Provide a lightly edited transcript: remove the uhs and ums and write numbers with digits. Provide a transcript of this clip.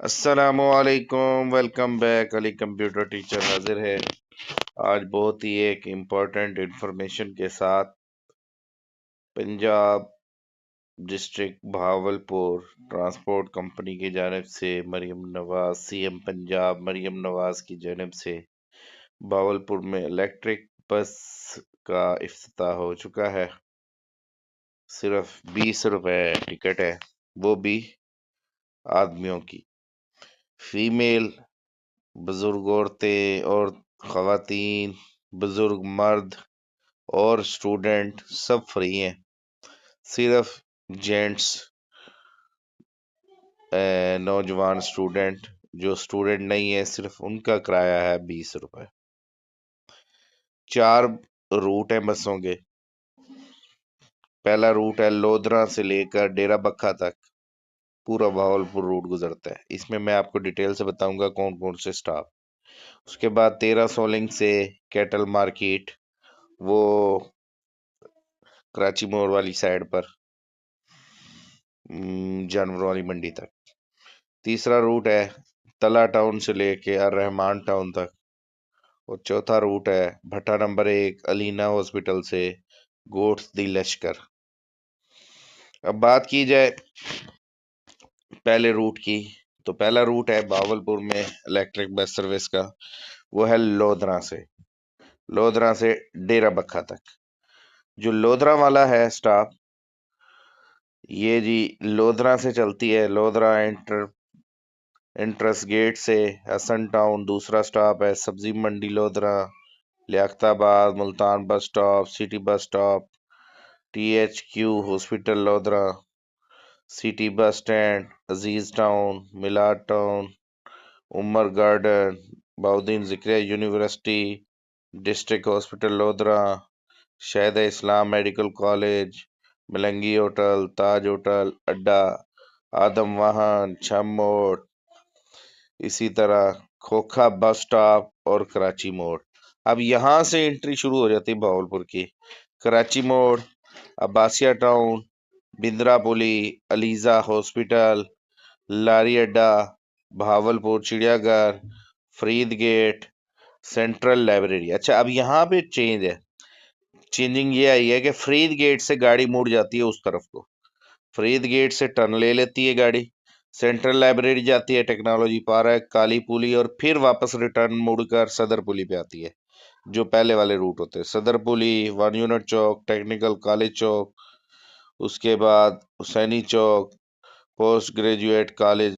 السلام علیکم، welcome back. علی computer teacher حاضر ہے آج بہت ہی ایک امپورٹنٹ انفارمیشن کے ساتھ۔ Punjab district Bahawalpur transport company کی جانب سے مریم نواز، سی ایم پنجاب مریم نواز کی جانب سے بہاولپور میں الیکٹرک بس کا افتتاح ہو چکا ہے۔ صرف 20 روپے ٹکٹ ہے، وہ بھی آدمیوں کی۔ فیمیل، بزرگ عورتیں اور خواتین، بزرگ مرد اور اسٹوڈنٹ سب فری ہیں۔ صرف جینٹس، نوجوان اسٹوڈنٹ جو اسٹوڈنٹ نہیں ہے، صرف ان کا کرایہ ہے 20 روپے۔ 4 روٹ ہیں بسوں کے۔ پہلا روٹ ہے لودھرا سے لے کر ڈیرہ بکھا تک، پورا بہاولپور روٹ گزرتا ہے۔ اس میں آپ کو ڈیٹیل سے بتاؤں گا کون کون سے سٹاپ۔ اس کے بعد 13 سولنگ سے کیٹل مارکیٹ، وہ کراچی مور والی سائڈ پر، جانوروں والی منڈی تک۔ تیسرا روٹ ہے تلا ٹاؤن سے لے کے الرحمان ٹاؤن تک، اور چوتھا روٹ ہے بھٹا نمبر 1 علینا ہاسپٹل سے گوٹس دی لشکر۔ اب بات کی جائے پہلے روٹ کی، تو پہلا روٹ ہے بہاولپور میں الیکٹرک بس سروس کا، وہ ہے لودھرا سے ڈیرہ بکھا تک۔ جو لودھرا والا ہے سٹاپ، یہ جی لودھرا سے چلتی ہے، لودھرا انٹرس گیٹ سے حسن ٹاؤن۔ دوسرا سٹاپ ہے سبزی منڈی لودھرا، لیاقت آباد، Multan bus stop, city bus stop, THQ hospital Lodhran, city bus stand, Aziz town, Milad town, Umar garden, Bahauddin Zakariya university, district hospital Lodhran, Shaheed Islam medical college, Malangi hotel, Taj hotel, اڈا، آدم واہن، چھم موڑ، اسی طرح کھوکھا بس سٹاپ اور کراچی موڑ۔ اب یہاں سے انٹری شروع ہو جاتی ہے بہاولپور کی۔ کراچی موڑ، عباسیہ ٹاؤن، بندرا پولی، علیزہ ہاسپٹل، لاری اڈا، بہاولپور چڑیا گھر، فرید گیٹ، سینٹرل لائبریری۔ اچھا، اب یہاں پہ چینجنگ یہ آئی ہے کہ فرید گیٹ سے گاڑی مڑ جاتی ہے اس طرف کو، فرید گیٹ سے ٹرن لے لیتی ہے گاڑی، سینٹرل لائبریری جاتی ہے، ٹیکنالوجی پارک، کالی پولی، اور پھر واپس ریٹرن مڑ کر صدر پولی پہ آتی ہے، جو پہلے والے روٹ ہوتے ہیں۔ صدر پولی، 1 یونٹ چوک، ٹیکنیکل کالج چوک، اس کے بعد حسینی چوک، پوسٹ گریجویٹ کالج